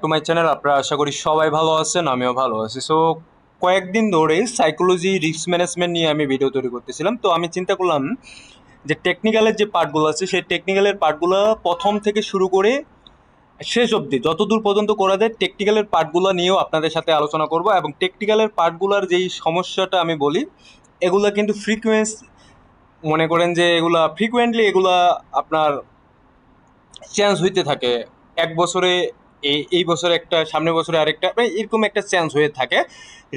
To my channel. আপনারা আশা করি সবাই ভালো আছেন, আমিও ভালো আছি। সো কয়েকদিন ধরে সাইকোলজি রিস্ক ম্যানেজমেন্ট নিয়ে আমি ভিডিও তৈরি করতেছিলাম। তো আমি চিন্তা করলাম যে টেকনিক্যালের যে পার্টগুলো আছে সেই টেকনিক্যালের পার্টগুলো প্রথম থেকে শুরু করে শেষ অবধি যতদূর পর্যন্ত করা যায় টেকনিক্যালের পার্টগুলো নিয়েও আপনাদের সাথে আলোচনা করব। এবং টেকনিক্যালের পার্টগুলোর যেই সমস্যাটা আমি বলি, এগুলা কিন্তু মনে করেন যে এগুলা ফ্রিকুয়েন্টলি এগুলা আপনার চেঞ্জ হইতে থাকে। এক বছরে এই বছরে একটা, সামনের বছরে আরেকটা, মানে এরকম একটা চেঞ্জ হয়ে থাকে।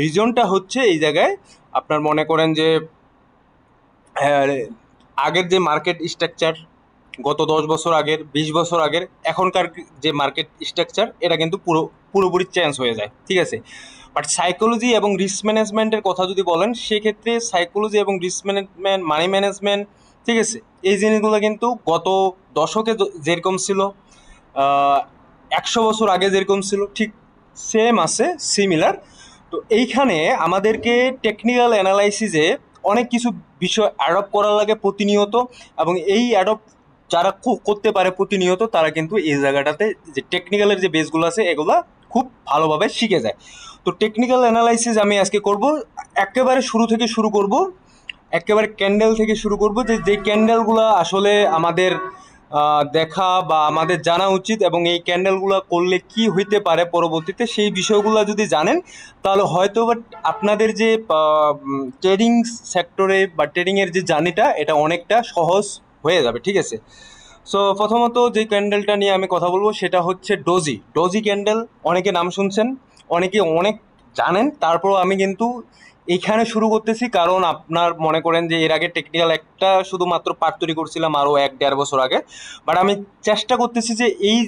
রিজনটা হচ্ছে এই জায়গায় আপনার মনে করেন যে আহ, আগের যে মার্কেট স্ট্রাকচার, গত 10 বছর আগের, 20 বছর আগের, এখনকার যে মার্কেট স্ট্রাকচার, এটা কিন্তু পুরোপুরি চেঞ্জ হয়ে যায়, ঠিক আছে। বাট সাইকোলজি এবং রিস্ক ম্যানেজমেন্টের কথা যদি বলেন, সেক্ষেত্রে সাইকোলজি এবং রিস্ক ম্যানেজমেন্ট, মানি ম্যানেজমেন্ট, ঠিক আছে, এই জিনিসগুলো কিন্তু গত দশকে যেরকম ছিল, 100 বছর আগে যেরকম ছিল, ঠিক সেম আছে, সিমিলার। তো এইখানে আমাদেরকে টেকনিক্যাল অ্যানালাইসিসে অনেক কিছু বিষয় অ্যাডপ্ট করার লাগে প্রতিনিয়ত। এবং এই অ্যাডপ্ট যারা করতে পারে প্রতিনিয়ত, তারা কিন্তু এই জায়গাটাতে যে টেকনিক্যালের যে বেসগুলো আছে এগুলা খুব ভালোভাবে শিখে যায়। তো টেকনিক্যাল অ্যানালাইসিস আমি আজকে করব। একেবারে শুরু থেকে শুরু করব, একেবারে ক্যান্ডেল থেকে শুরু করব, যে যে ক্যান্ডেলগুলো আসলে আমাদের দেখা বা আমাদের জানা উচিত, এবং এই ক্যান্ডেলগুলো করলে কি হইতে পারে পরবর্তীতে, সেই বিষয়গুলো যদি জানেন, তাহলে হয়তো বা আপনাদের যে ট্রেডিং সেক্টরে বা ট্রেডিংয়ের যে জার্নিটা, এটা অনেকটা সহজ হয়ে যাবে, ঠিক আছে। সো প্রথমত যে ক্যান্ডেলটা নিয়ে আমি কথা বলবো সেটা হচ্ছে ডোজি। ডোজি ক্যান্ডেল অনেকে নাম শুনছেন, অনেকে অনেক জানেন। তারপরও আমি কিন্তু এইখানে শুরু করতেছি, কারণ আপনার মনে করেন যে এর আগে টেকনিক্যাল একটা শুধুমাত্র পার্ট তৈরি করছিলাম আরও 1-1.5 বছর আগে। বাট আমি চেষ্টা করতেছি যে এই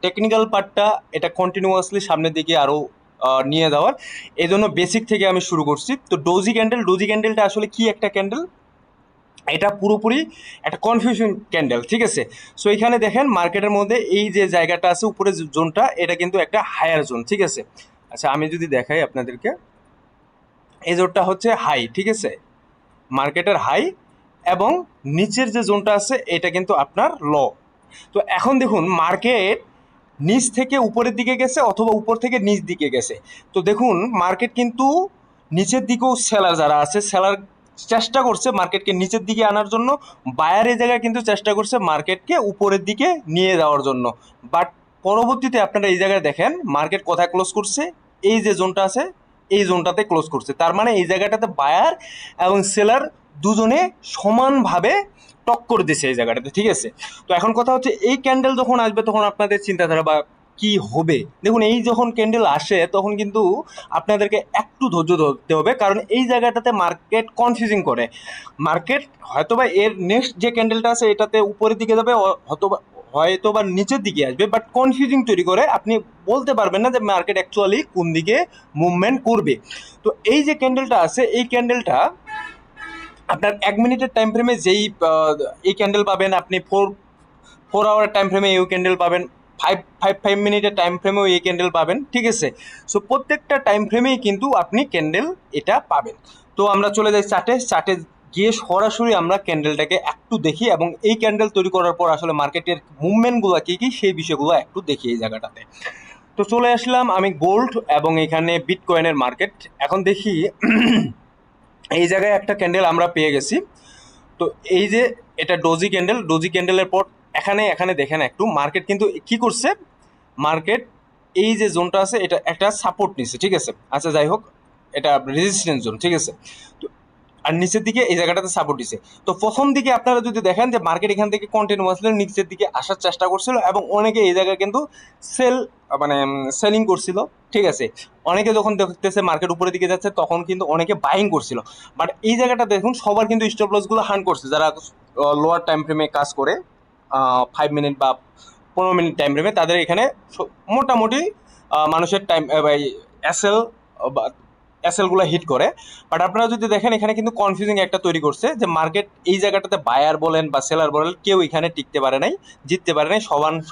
টেকনিক্যাল পার্টটা এটা কন্টিনিউয়াসলি সামনের দিকে আরও নিয়ে যাওয়ার। এই জন্য বেসিক থেকে আমি শুরু করছি। তো ডোজি ক্যান্ডেল, ডোজি ক্যান্ডেলটা আসলে কি একটা ক্যান্ডেল, এটা পুরোপুরি একটা কনফিউশন ক্যান্ডেল, ঠিক আছে। সো এখানে দেখেন মার্কেটের মধ্যে এই যে জায়গাটা আছে উপরে জোনটা, এটা কিন্তু একটা হায়ার জোন, ঠিক আছে। আচ্ছা, আমি যদি দেখাই আপনাদেরকে, এই জোনটা হচ্ছে হাই, ঠিক আছে, মার্কেটের হাই। এবং নিচের যে জোনটা আছে এটা কিন্তু আপনার ল। তো এখন দেখুন মার্কেট নিচ থেকে উপরের দিকে গেছে অথবা উপর থেকে নিচ দিকে গেছে। তো দেখুন মার্কেট কিন্তু নিচের দিকেও সেলার যারা আছে, সেলার চেষ্টা করছে মার্কেটকে নিচের দিকে আনার জন্য। বায়ার এই জায়গায় কিন্তু চেষ্টা করছে মার্কেটকে উপরের দিকে নিয়ে যাওয়ার জন্য। বাট পরবর্তীতে আপনারা এই জায়গায় দেখেন মার্কেট কোথায় ক্লোজ করছে, এই যে জোনটা আছে এই জোনটাতে ক্লোজ করছে। তার মানে এই জায়গাটাতে বায়ার এবং সেলার দুজনে সমানভাবে টক্কর দিছে এই জায়গাটাতে, ঠিক আছে। তো এখন কথা হচ্ছে এই ক্যান্ডেল যখন আসবে তখন আপনাদের চিন্তাধারা বা কি হবে। দেখুন এই যখন ক্যান্ডেল আসে তখন কিন্তু আপনাদেরকে একটু ধৈর্য ধরতে হবে, কারণ এই জায়গাটাতে মার্কেট কনফিউজিং করে। মার্কেট হয়তোবা এর নেক্সট যে ক্যান্ডেলটা আছে এটাতে উপরের দিকে যাবে, হয়তোবা নিচের দিকে আসবে, বাট কনফিউজিং তৈরি করে। আপনি বলতে পারবেন না যে মার্কেট অ্যাকচুয়ালি কোন দিকে মুভমেন্ট করবে। তো এই যে ক্যান্ডেলটা আছে এই ক্যান্ডেলটা আপনার 1 মিনিটের টাইম ফ্রেমে যেই এই ক্যান্ডেল পাবেন, আপনি 4 আওয়ার টাইম ফ্রেমে এই ক্যান্ডেল পাবেন, ফাইভ মিনিটের টাইম ফ্রেমেও এই ক্যান্ডেল পাবেন, ঠিক আছে। সো প্রত্যেকটা টাইম ফ্রেমেই কিন্তু আপনি ক্যান্ডেল এটা পাবেন। তো আমরা চলে যাই চার্টে। চার্টে গিয়ে সরাসরি আমরা ক্যান্ডেলটাকে একটু দেখি, এবং এই ক্যান্ডেল তৈরি করার পর আসলে মার্কেটের মুভমেন্টগুলো কী কী সেই বিষয়গুলো একটু দেখি এই জায়গাটাতে। তো চলে আসলাম আমি গোল্ড এবং এখানে বিটকয়েনের মার্কেট। এখন দেখি এই জায়গায় একটা ক্যান্ডেল আমরা পেয়ে গেছি। তো এই যে এটা ডোজি ক্যান্ডেল, ডোজি ক্যান্ডেলের পর এখানে এখানে দেখেন একটু মার্কেট কিন্তু কি করছে, মার্কেট এই যে জোনটা আছে এটা একটা সাপোর্ট নিচ্ছে, ঠিক আছে। আচ্ছা যাই হোক, এটা রেজিস্ট্যান্স জোন, ঠিক আছে। তো আর নিচের দিকে এই জায়গাটাতে সাপোর্ট দিছে। তো প্রথম দিকে আপনারা যদি দেখেন যে মার্কেট এখান থেকে কন্টিনিউয়াসলি নিচের দিকে আসার চেষ্টা করছিল, এবং অনেকে এই জায়গায় কিন্তু সেল মানে সেলিং করছিল, ঠিক আছে। অনেকে যখন দেখতেছে মার্কেট উপরের দিকে যাচ্ছে তখন কিন্তু অনেকে বাইং করছিল। বাট এই জায়গাটা দেখুন সবার কিন্তু স্টপ লসগুলো হান্ট করছে, যারা লোয়ার টাইম ফ্রেমে কাজ করে, 5 মিনিট বা 15 মিনিট টাইম ফ্রেমে, তাদের এখানে মোটামুটি মানুষের টাইম এসএল বা এসএলগুলো হিট করে। বাট আপনারা যদি দেখেন এখানে কিন্তু কনফিউজিং একটা তৈরি করছে, যে মার্কেট এই জায়গাটাতে বায়ার বলেন বা সেলার বলেন কেউ এখানে টিকতে পারে নাই, জিততে পারে নাই,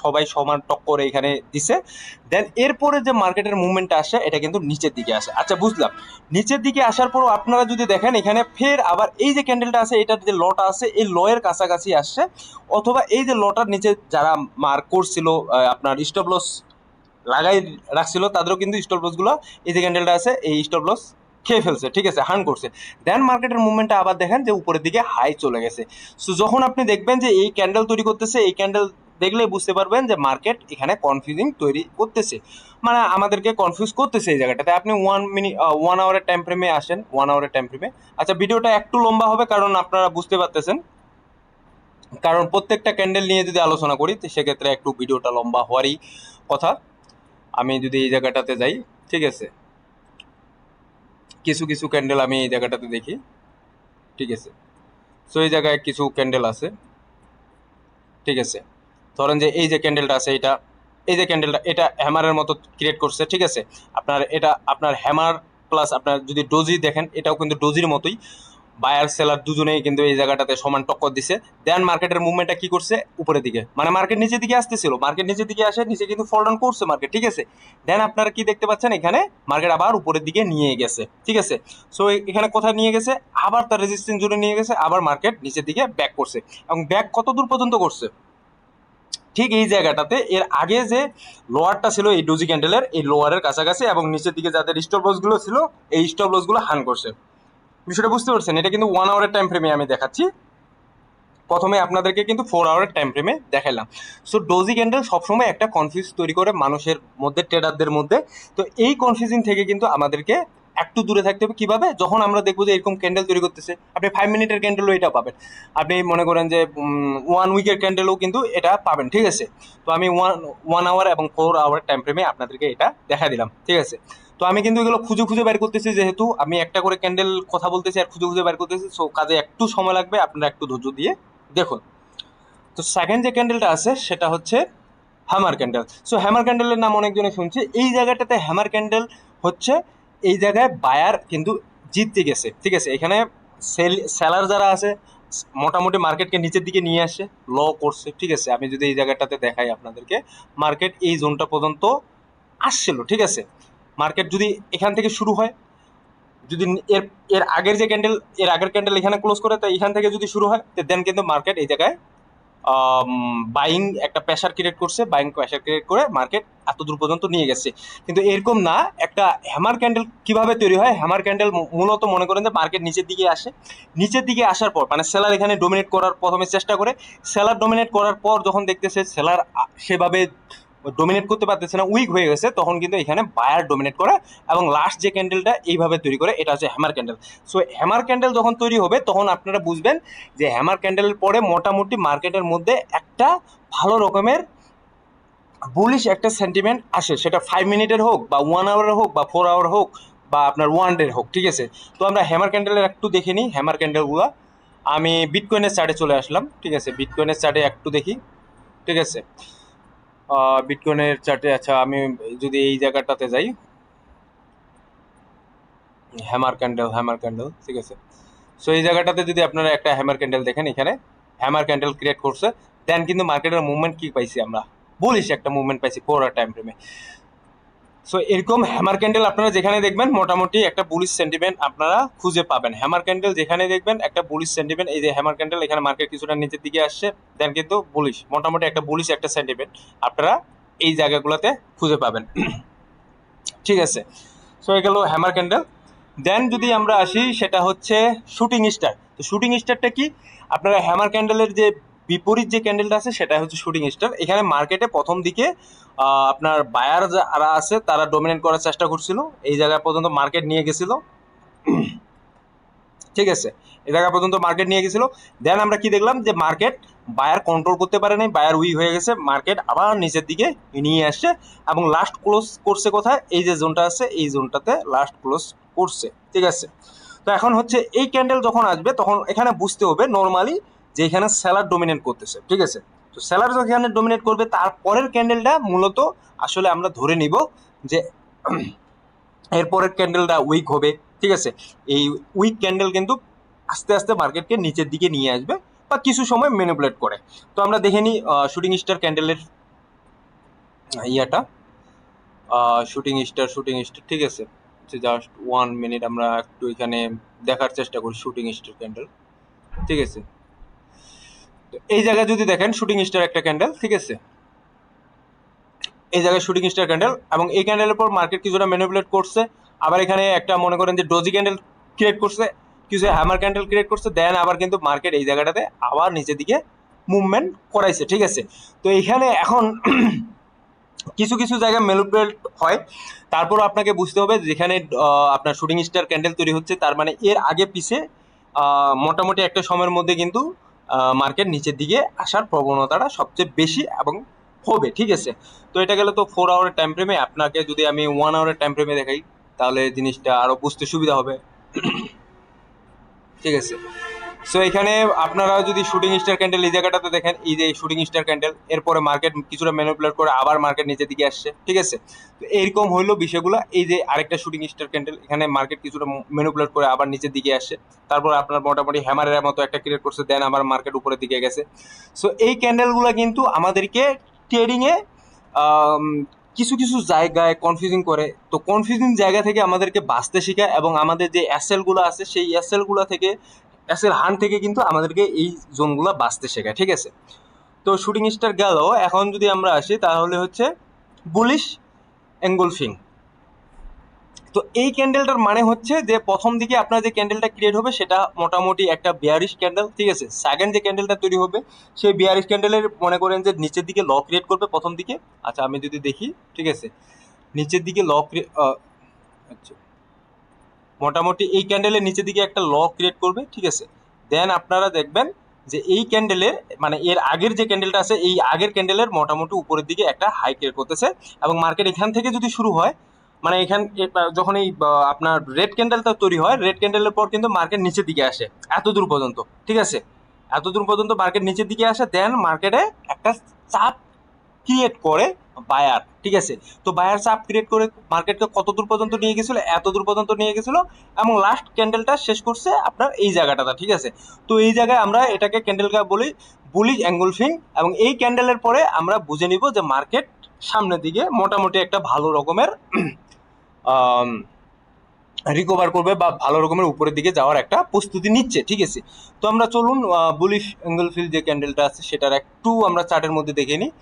সবাই সমান টক্করে এখানে দিছে। দেন এরপরে যে মার্কেটের মুভমেন্টটা আসে এটা কিন্তু নিচের দিকে আসে। আচ্ছা বুঝলাম, নিচের দিকে আসার পরও আপনারা যদি দেখেন এখানে ফের আবার এই যে ক্যান্ডেলটা আছে এটার যে লটা আছে এই লয়ের কাছাকাছি আসছে, অথবা এই যে লটার নিচে যারা মার্ক করছিল আপনার স্টপ লস লাগাই রাখছিল তাদেরও কিন্তু স্টপ লসগুলো এই যে ক্যান্ডেলটা আছে এই স্টপ লস খেয়ে ফেলছে, ঠিক আছে, হার্ন করছে। দেন মার্কেটের মুভমেন্টটা আবার দেখেন যে উপরের দিকে হাই চলে গেছে। সো যখন আপনি দেখবেন যে এই ক্যান্ডেল তৈরি করতেছে, এই ক্যান্ডেল দেখলে বুঝতে পারবেন যে মার্কেট এখানে কনফিউজিং তৈরি করতেছে, মানে আমাদেরকে কনফিউজ করতেছে এই জায়গাটাতে। আপনি 1 মিনিট 1 আওয়ারের টাইম ফ্রেমে আসেন, 1 আওয়ারের টাইম ফ্রেমে। আচ্ছা, ভিডিওটা একটু লম্বা হবে কারণ আপনারা বুঝতে পারতেছেন, কারণ প্রত্যেকটা ক্যান্ডেল নিয়ে যদি আলোচনা করি তো সেক্ষেত্রে একটু ভিডিওটা লম্বা হওয়ারই কথা। আমি যদি এই জায়গাটাতে যাই, ঠিক আছে, কিছু কিছু ক্যান্ডেল আমি এই জায়গাটাতে দেখি, ঠিক আছে। সো এই জায়গায় কিছু ক্যান্ডেল আছে, ঠিক আছে। ধরেন যে এই যে ক্যান্ডেলটা আছে এটা, এই যে ক্যান্ডেলটা, এটা হ্যামারের মতো ক্রিয়েট করছে, ঠিক আছে। আপনার এটা আপনার হ্যামার প্লাস আপনার যদি ডোজি দেখেন, এটাও কিন্তু ডোজির মতোই। বায়ার সেলার দুজনেই কিন্তু এই জায়গাটাতে সমান টক্কর দিছে। দেন মার্কেটের মুভমেন্টটা কি করছে, উপরের দিকে, মানে মার্কেট নিচের দিকে আসতেছিল, মার্কেট নিচের দিকে আসে, নিচে কিন্তু ফল ডাউন করছে মার্কেট, ঠিক আছে। দেন আপনারা কি দেখতে পাচ্ছেন, এখানে মার্কেট আবার উপরের দিকে নিয়ে গেছে, ঠিক আছে। সো এখানে কোথায় নিয়ে গেছে, আবার তার রেজিস্ট্যান্স জোনে নিয়ে গেছে, আবার মার্কেট নিচের দিকে ব্যাক করছে। এবং ব্যাক কত দূর পর্যন্ত করছে, ঠিক এই জায়গাটাতে। এর আগে যে লোয়ারটা ছিল এই ডোজি ক্যান্ডেলের, এই লোয়ারের কাছাকাছি এবং নিচের দিকে যাদের স্টপ লসগুলো ছিল, এই স্টপ লসগুলো হান করছে। বিষয়টা বুঝতে পারছেন? এটা কিন্তু 1 আওয়ারের টাইম ফ্রেমে আমি দেখাচ্ছি। প্রথমে আপনাদেরকে কিন্তু 4 আওয়ারের টাইম ফ্রেমে দেখালাম। সো ডোজি ক্যান্ডেল সবসময় একটা কনফিউজ তৈরি করে মানুষের মধ্যে, ট্রেডারদের মধ্যে। তো এই কনফিউজিং থেকে কিন্তু আমাদেরকে একটু দূরে থাকতে হবে। কিভাবে? যখন আমরা দেখবো যে এরকম ক্যান্ডেল তৈরি করতেছে, আপনি 5 মিনিটের ক্যান্ডেলও এটা পাবেন, আপনি মনে করেন যে 1 উইকের ক্যান্ডেলও কিন্তু এটা পাবেন, ঠিক আছে। তো আমি 1 আওয়ার এবং 4 আওয়ার টাইম ফ্রেমে আপনাদেরকে এটা দেখা দিলাম, ঠিক আছে। তো আমি কিন্তু এগুলো খুঁজে খুঁজে বের করতেছি, যেহেতু আমি একটা করে ক্যান্ডেল কথা বলতেছি আর খুঁজে খুঁজে বের করতেছি, সো কাজে একটু সময় লাগবে, আপনারা একটু ধৈর্য দিয়ে দেখুন। তো সেকেন্ড যে ক্যান্ডেলটা আছে সেটা হচ্ছে হ্যামার ক্যান্ডেল। সো হ্যামার ক্যান্ডেলের নাম অনেকজনে শুনছে। এই জায়গাটাতে হ্যামার ক্যান্ডেল হচ্ছে, এই জায়গায় বায়ার কিন্তু জিততে গেছে, ঠিক আছে। এখানে সেলার যারা আছে মোটামুটি মার্কেটকে নিচের দিকে নিয়ে আসে, ল করছে, ঠিক আছে। আমি যদি এই জায়গাটাতে দেখাই আপনাদেরকে, মার্কেট এই জোনটা পর্যন্ত আসছিল, ঠিক আছে। মার্কেট যদি এখান থেকে শুরু হয়, যদি এর এর আগের যে ক্যান্ডেল, এর আগের ক্যান্ডেল এখানে ক্লোজ করে, তো এখান থেকে যদি শুরু হয়, দেন কিন্তু মার্কেট এই জায়গায় বাইং একটা প্রেশার ক্রিয়েট করছে, বাইং প্রেশার ক্রিয়েট করে মার্কেট এত দূর পর্যন্ত নিয়ে গেছে। কিন্তু এরকম না, একটা হ্যামার ক্যান্ডেল কিভাবে তৈরি হয়, হ্যামার ক্যান্ডেল মূলত মনে করেন যে মার্কেট নিচের দিকে আসে, নিচের দিকে আসার পর মানে সেলার এখানে ডোমিনেট করার প্রথমে চেষ্টা করে, সেলার ডোমিনেট করার পর যখন দেখতেছে সেলার সেভাবে ডোমিনেট করতে পারতেছে না, উইক হয়ে গেছে, তখন কিন্তু এখানে বায়ার ডোমিনেট করে এবং লাস্ট যে ক্যান্ডেলটা এইভাবে তৈরি করে, এটা হচ্ছে hammer candle. So hammer candle যখন তৈরি হবে তখন আপনারা বুঝবেন যে হ্যামার ক্যান্ডেলের পরে মোটামুটি মার্কেটের মধ্যে একটা ভালো রকমের বুলিশ একটা সেন্টিমেন্ট আসে, সেটা 5 মিনিটের হোক বা 1 আওয়ারের হোক বা 4 আওয়ার হোক বা আপনার 1 ডের হোক, ঠিক আছে। তো আমরা হ্যামার ক্যান্ডেলের একটু দেখে নিই, হ্যামার ক্যান্ডেলগুলো। আমি বিটকয়েনের চার্টে চলে আসলাম, ঠিক আছে। বিটকয়েনের চার্টে একটু দেখি, ঠিক আছে। বিটকয়েনের চার্টে, আচ্ছা আমি যদি এই জায়গাটাতে যাই, হ্যামার ক্যান্ডেল, হ্যামার ক্যান্ডেল, ঠিক আছে। সো এই জায়গাটাতে যদি আপনারা একটা হ্যামার ক্যান্ডেল দেখেন, এখানে হ্যামার ক্যান্ডেল ক্রিয়েট করছে, দেন কিন্তু মার্কেটের মুভমেন্ট কি পাইছি আমরা, বলিস একটা মুভমেন্ট পাইছি 4 আওয়ার টাইম ফ্রেমে। সো এরকম হ্যামার ক্যান্ডেল আপনারা যেখানে দেখবেন মোটামুটি একটা বুলিশ সেন্টিমেন্ট আপনারা খুঁজে পাবেন। হ্যামার ক্যান্ডেল যেখানে দেখবেন একটা বুলিশ সেন্টিমেন্ট, এই যে হ্যামার ক্যান্ডেল, এখানে মার্কেট কিছুটা নিচের দিকে আসছে, দেন কিন্তু বুলিশ, মোটামুটি একটা বুলিশ একটা সেন্টিমেন্ট আপনারা এই জায়গাগুলোতে খুঁজে পাবেন, ঠিক আছে। সো এই গেল হ্যামার ক্যান্ডেল। দেন যদি আমরা আসি, সেটা হচ্ছে শুটিং স্টার। তো শুটিং স্টারটা কি, আপনারা হ্যামার ক্যান্ডেলের যে বিপরীত যে ক্যান্ডেলটা আছে সেটা হচ্ছে শুটিং স্টার। এখানে মার্কেটে প্রথম দিকে আপনার বায়ার যারা আছে তারা ডমিনেট করার চেষ্টা করছিল, এই জায়গা পর্যন্ত মার্কেট নিয়ে গেছিল, ঠিক আছে। এই জায়গা পর্যন্ত মার্কেট নিয়ে গেছিল। দেন আমরা কি দেখলাম যে মার্কেট বায়ার কন্ট্রোল করতে পারে নাই, বায়ার উইক হয়ে গেছে, মার্কেট আবার নিচের দিকে নিয়ে আসছে এবং লাস্ট ক্লোজ করছে কোথায়, এই যে জোনটা আছে এই জোনটাতে লাস্ট ক্লোজ করছে, ঠিক আছে। তো এখন হচ্ছে এই ক্যান্ডেল যখন আসবে তখন এখানে বুঝতে হবে নর্মালি যে এখানে সেলার ডোমিনেট করতেছে, ঠিক আছে। তো সেলার যখন এখানে ডোমিনেট করবে, তারপরের ক্যান্ডেলটা মূলত আসলে আমরা ধরে নিব যে এরপরের ক্যান্ডেলটা উইক হবে, ঠিক আছে। এই উইক ক্যান্ডেল কিন্তু আস্তে আস্তে মার্কেটকে নিচের দিকে নিয়ে আসবে বা কিছু সময় ম্যানিপুলেট করে। তো আমরা দেখে নিই শুটিং স্টার ক্যান্ডেলের ইয়াটা, শুটিং স্টার, ঠিক আছে। জাস্ট 1 মিনিট আমরা একটু এখানে দেখার চেষ্টা করি শুটিং স্টার ক্যান্ডেল, ঠিক আছে। তো এই জায়গায় যদি দেখেন শুটিং স্টার একটা ক্যান্ডেল, ঠিক আছে। এই জায়গায় শুটিং স্টার ক্যান্ডেল, এবং এই ক্যান্ডেলের পর মার্কেট কিছুটা ম্যানিপুলেট করছে, আবার এখানে একটা মনে করেন যে ডোজি ক্যান্ডেল ক্রিয়েট করছে, কিছু হ্যামার ক্যান্ডেল ক্রিয়েট করছে, দেন আবার কিন্তু মার্কেট এই জায়গাটাতে আবার নিচের দিকে মুভমেন্ট করাইছে, ঠিক আছে। তো এখানে এখন কিছু কিছু জায়গায় ম্যানিপুলেট হয়, তারপর আপনাকে বুঝতে হবে যেখানে আপনার শুটিং স্টার ক্যান্ডেল তৈরি হচ্ছে, তার মানে এর আগে পিছে মোটামুটি একটা সময়ের মধ্যে কিন্তু মার্কেট নিচের দিকে আসার প্রবণতাটা সবচেয়ে বেশি এবং হবে, ঠিক আছে। তো এটা গেলে তো 4 আওয়ারের টাইম ফ্রেমে, আপনাকে যদি আমি 1 আওয়ারের টাইম ফ্রেমে দেখাই তাহলে জিনিসটা আরো বুঝতে সুবিধা হবে, ঠিক আছে। সো এখানে আপনারা যদি শুটিং স্টার ক্যান্ডেল এই জায়গাটাতে দেখেন, এই যে শুটিং স্টার ক্যান্ডেল, এরপরে মার্কেট কিছুটা ম্যানিপুলেট করে আবার মার্কেট নিচের দিকে আসছে, ঠিক আছে। তো এইরকম হইলো বিষয়গুলো। এই যে আরেকটা শুটিং স্টার ক্যান্ডেল, এখানে মার্কেট কিছুটা ম্যানিপুলেট করে আবার নিচের দিকে আসছে, তারপর আপনার মোটামুটি হ্যামারের মতো একটা ক্রিয়েট করছে, দেন আবার মার্কেট উপরের দিকে গেছে। সো এই ক্যান্ডেলগুলো কিন্তু আমাদেরকে ট্রেডিংয়ে কিছু কিছু জায়গায় কনফিউজিং করে। তো কনফিউজিং জায়গা থেকে আমাদেরকে বাঁচতে শেখায়, এবং আমাদের যে এসএলগুলো আছে সেই এসএলগুলো থেকে, এসএল হান্ট থেকে কিন্তু আমাদেরকে এই জোনগুলো বাঁচতে শেখায়, ঠিক আছে। তো শুটিং স্টার গেল, এখন যদি আমরা আসি তাহলে হচ্ছে বুলিশ এঙ্গলফিং। তো এই ক্যান্ডেলটার মানে হচ্ছে যে প্রথম দিকে আপনার যে ক্যান্ডেলটা ক্রিয়েট হবে সেটা মোটামুটি একটা বিয়ারিশ ক্যান্ডেল, ঠিক আছে। সেকেন্ড যে ক্যান্ডেলটা তৈরি হবে সেই বিয়ারিশ ক্যান্ডেলের মনে করেন যে নিচের দিকে ল ক্রিয়েট করবে প্রথম দিকে। আচ্ছা আমি যদি দেখি, ঠিক আছে, নিচের দিকে ল আচ্ছা মোটামুটি এই ক্যান্ডেলের নিচের দিকে একটা ল ক্রিয়েট করবে, ঠিক আছে। দেন আপনারা দেখবেন যে এই ক্যান্ডেলের মানে এর আগের যে ক্যান্ডেলটা আছে এই আগের ক্যান্ডেলের মোটামুটি উপরের দিকে একটা হাই ক্রিয়েট করতেছে, এবং মার্কেট এখান থেকে যদি শুরু হয়, মানে এখান যখন এই আপনার রেড ক্যান্ডেলটা তৈরি হয়, রেড ক্যান্ডেলের পর কিন্তু মার্কেট নিচের দিকে আসে এত দূর পর্যন্ত, ঠিক আছে। এত দূর পর্যন্ত মার্কেট নিচের দিকে আসে, দেন মার্কেটে একটা চাপ ক্রিয়েট করে বায়ার, ঠিক আছে। তো বায়ার চাপ ক্রিয়েট করে মার্কেটকে কত দূর পর্যন্ত নিয়ে গেছিল, এত দূর পর্যন্ত নিয়ে গেছিল, এবং লাস্ট ক্যান্ডেলটা শেষ করছে আপনার এই জায়গাটাতে, ঠিক আছে। তো এই জায়গায় আমরা এটাকে ক্যান্ডেলকে বলি বুলিশ এঙ্গলফিং, এবং এই ক্যান্ডেলের পরে আমরা বুঝে নিব যে মার্কেট সামনের দিকে মোটামুটি একটা ভালো রকমের রিকভার করবে বা ভালো রকমের উপরের দিকে যাওয়ার একটা প্রস্তুতি নিচ্ছে, ঠিক আছে। তো আমরা চলুন বুলিশ এঙ্গলফিল যে ক্যান্ডেলটা আছে সেটার একটু আমরা চার্টের মধ্যে দেখে নিই।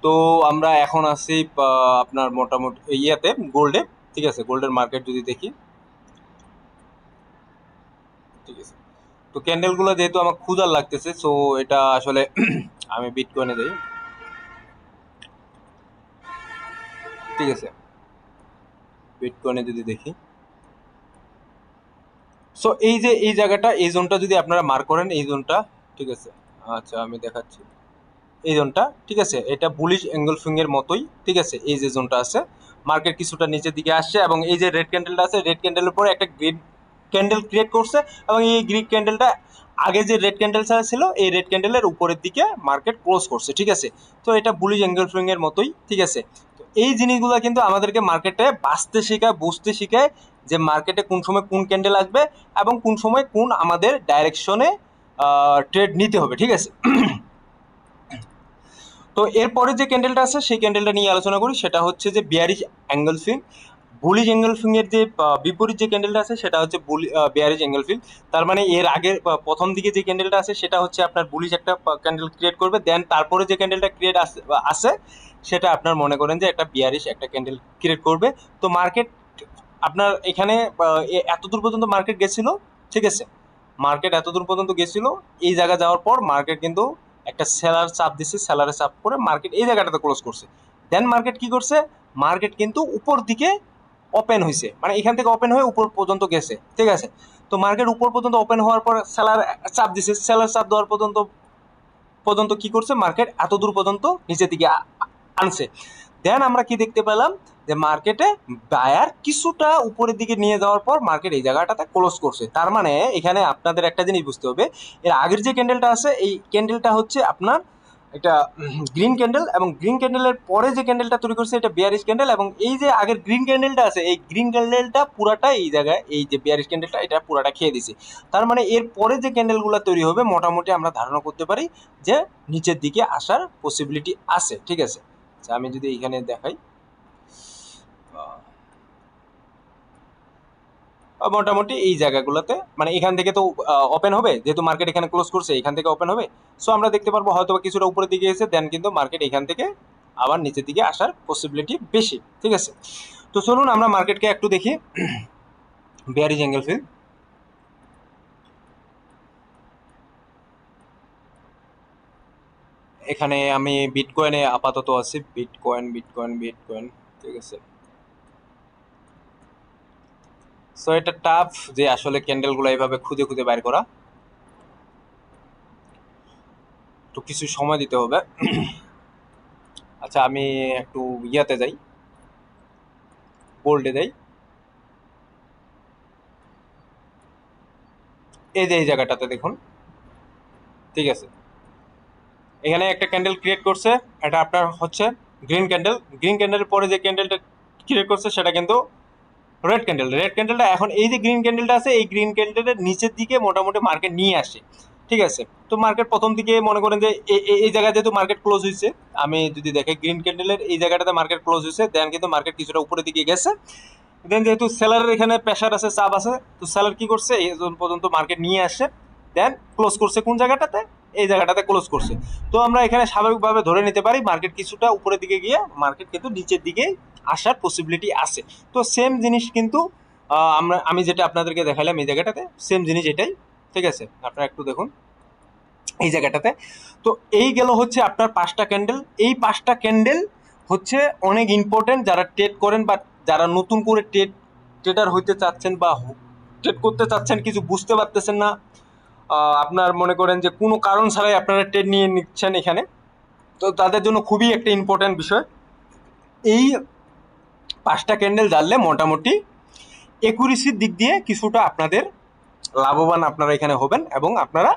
তো আমরা এখন আছি আপনার মোটামুটি ইয়াতে গোল্ডে, ঠিক আছে। গোল্ডের মার্কেট যদি দেখি, ঠিক আছে। তো ক্যান্ডেলগুলো যেহেতু আমার ক্ষুধার লাগতেছে, সো এটা আসলে আমি বিটকয়েনে দেই, ঠিক আছে। বিটকয়েনে যদি দেখি, সো এই যে এই জায়গাটা, এই জোনটা যদি আপনারা মার্ক করেন, এই জোনটা, ঠিক আছে। আচ্ছা আমি দেখাচ্ছি এই জোনটা, ঠিক আছে। এটা বুলিশ এঙ্গলফিং এর মতোই, ঠিক আছে। এই যে জোনটা আছে, মার্কেট কিছুটা নিচের দিকে আসছে, এবং এই যে রেড ক্যান্ডেলটা আছে, রেড ক্যান্ডেলের পরে একটা গ্রিন ক্যান্ডেল ক্রিয়েট করছে, এবং এই গ্রিন ক্যান্ডেলটা আগে যে রেড ক্যান্ডেলটা ছিল এই রেড ক্যান্ডেলের উপরের দিকে মার্কেট ক্লোজ করছে, ঠিক আছে। তো এটা বুলিশ এঙ্গলফিং এর মতোই, ঠিক আছে। তো এই জিনিসগুলো কিন্তু আমাদেরকে মার্কেটে বাঁচতে শেখায়, বুঝতে শেখায় যে মার্কেটে কোন সময় কোন ক্যান্ডেল আসবে এবং কোন সময় কোন আমাদের ডাইরেকশনে ট্রেড নিতে হবে, ঠিক আছে। তো এরপরে যে ক্যান্ডেলটা আছে সেই ক্যান্ডেলটা নিয়ে আলোচনা করি, সেটা হচ্ছে যে বিয়ারিশ অ্যাঙ্গেলফিং। বুলিশ অ্যাঙ্গেলফিং এর যে বিপরীত যে ক্যান্ডেলটা আছে সেটা হচ্ছে বিয়ারিশ অ্যাঙ্গেলফিং। তার মানে এর আগে প্রথম দিকে যে ক্যান্ডেলটা আছে সেটা হচ্ছে আপনার বুলিশ একটা ক্যান্ডেল ক্রিয়েট করবে, দেন তারপরে যে ক্যান্ডেলটা ক্রিয়েট আছে সেটা আপনার মনে করেন যে একটা বিয়ারিশ একটা ক্যান্ডেল ক্রিয়েট করবে। তো মার্কেট আপনার এখানে এত দূর পর্যন্ত মার্কেট গেছিল, ঠিক আছে। মার্কেট এত দূর পর্যন্ত গেছিল, এই জায়গা যাওয়ার পর মার্কেট কিন্তু একটা সেলার চাপ দিচ্ছে, সেলারে চাপ করে মার্কেট এই জায়গাটাতে ক্লোজ করছে। দেন মার্কেট কি করছে, মার্কেট কিন্তু উপর দিকে ওপেন হয়েছে, মানে এখান থেকে ওপেন হয়ে উপর পর্যন্ত গেছে, ঠিক আছে। তো মার্কেট উপর পর্যন্ত ওপেন হওয়ার পর সেলার চাপ দিছে, সেলার চাপ দেওয়ার পর্যন্ত পর্যন্ত কি করছে, মার্কেট এত দূর পর্যন্ত নিচের দিকে আনছে। দেন আমরা কি দেখতে পেলাম যে মার্কেটে বায়ার কিছুটা উপরের দিকে নিয়ে যাওয়ার পর মার্কেট এই জায়গাটাতে ক্লোজ করছে। তার মানে এখানে আপনাদের একটা জিনিস বুঝতে হবে, এর আগের যে ক্যান্ডেলটা আছে এই ক্যান্ডেলটা হচ্ছে আপনার এটা গ্রিন ক্যান্ডেল, এবং গ্রিন ক্যান্ডেলের পরে যে ক্যান্ডেলটা তৈরি করছে এটা বিয়ারিশ ক্যান্ডেল, এবং এই যে আগের গ্রিন ক্যান্ডেলটা আছে এই গ্রিন ক্যান্ডেলটা পুরাটা এই জায়গায় এই যে বিয়ারিশ ক্যান্ডেলটা এটা পুরাটা খেয়ে দিছে। তার মানে এর পরে যে ক্যান্ডেলগুলো তৈরি হবে মোটামুটি আমরা ধারণা করতে পারি যে নিচের দিকে আসার পসিবিলিটি আছে, ঠিক আছে। আচ্ছা আমি যদি এইখানে দেখাই, মোটামুটি এই জায়গাগুলোতে মানে এখান থেকে তো ওপেন হবে, যেহেতু মার্কেট এখানে ক্লোজ করছে এখান থেকে ওপেন হবে। সো আমরা দেখতে পারবো হয়তো কিছুটা উপরের দিকে এসে দেন কিন্তু মার্কেট এখান থেকে আবার নিচের দিকে আসার পসিবিলিটি বেশি। ঠিক আছে, তো চলুন আমরা মার্কেটকে একটু দেখি। বেয়ারিশ অ্যাঙ্গেল ফিল, এখানে আমি বিটকয়েনে আপাতত আছি, বিটকয়েন। ঠিক আছে, সো এটা টাফ যে আসলে ক্যান্ডেলগুলো এইভাবে খুঁজে খুঁজে বাইর করা, তো কিছু সময় দিতে হবে। আচ্ছা আমি একটু ইয়াতে যাই, বোল্ডে যাই। এই যে এই জায়গাটাতে দেখুন, ঠিক আছে, এখানে একটা ক্যান্ডেল ক্রিয়েট করছে, এটা আপনার হচ্ছে গ্রিন ক্যান্ডেল। গ্রিন ক্যান্ডেলের পরে যে ক্যান্ডেলটা ক্রিয়েট করছে সেটা কিন্তু রেড ক্যান্ডেলটা এখন এই যে গ্রিন ক্যান্ডেলটা আছে, এই গ্রিন ক্যান্ডেলের নিচের দিকে মোটামুটি মার্কেট নিয়ে আসে। ঠিক আছে, তো মার্কেট প্রথম দিকে মনে করেন যে এই জায়গায় যেহেতু মার্কেট ক্লোজ হয়েছে, আমি যদি দেখি গ্রিন ক্যান্ডেলের এই জায়গাটাতে মার্কেট ক্লোজ হয়েছে, দেন কিন্তু মার্কেট কিছুটা উপরের দিকে গেছে। দেন যেহেতু সেলারের এখানে প্রেশার আছে, চাপ আছে, তো সেলার কি করছে এই পর্যন্ত মার্কেট নিয়ে আসে, দেন ক্লোজ করছে কোন জায়গাটাতে, এই জায়গাটাতে ক্লোজ করছে। তো আমরা এখানে স্বাভাবিকভাবে ধরে নিতে পারি মার্কেট কিছুটা উপরের দিকে গিয়ে মার্কেট কিন্তু নিচের দিকে আসার পসিবিলিটি আছে। তো সেম জিনিস কিন্তু আমি যেটা আপনাদেরকে দেখালাম এই জায়গাটাতে সেম জিনিস এটাই। ঠিক আছে, আপনারা একটু দেখুন এই জায়গাটাতে। তো এই গেল হচ্ছে আপনার 5টা ক্যান্ডেল। এই 5টা ক্যান্ডেল হচ্ছে অনেক ইম্পর্টেন্ট, যারা ট্রেড করেন বা যারা নতুন করে ট্রেডার হইতে চাচ্ছেন বা ট্রেড করতে চাচ্ছেন, কিছু বুঝতে পারতেছেন না, আপনার মনে করেন যে কোনো কারণ ছাড়াই আপনারা ট্রেড নিয়ে নিচ্ছেন এখানে, তো তাদের জন্য খুবই একটা ইম্পর্টেন্ট বিষয়। এই 5টা ক্যান্ডেল জানলে মোটামুটি একুরেসির দিক দিয়ে কিছুটা আপনাদের লাভবান আপনারা এখানে হবেন, এবং আপনারা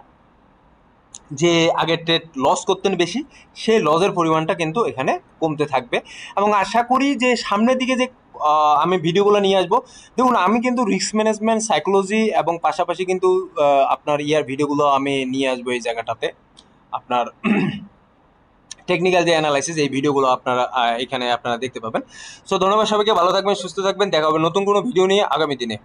যে আগে ট্রেড লস করতেন বেশি, সেই লসের পরিমাণটা কিন্তু এখানে কমতে থাকবে। এবং আশা করি যে সামনের দিকে যে আমি ভিডিওগুলো নিয়ে আসবো, দেখুন আমি কিন্তু রিস্ক ম্যানেজমেন্ট সাইকোলজি এবং পাশাপাশি কিন্তু আপনার ভিডিওগুলো আমি নিয়ে আসবো এই জায়গাটাতে। আপনার টেকনিক্যাল যে অ্যানালাইসিস, এই ভিডিওগুলো আপনারা এখানে আপনারা দেখতে পাবেন। সো ধন্যবাদ সবাইকে, ভালো থাকবেন, সুস্থ থাকবেন, দেখা হবে নতুন কোনো ভিডিও নিয়ে আগামী দিনে।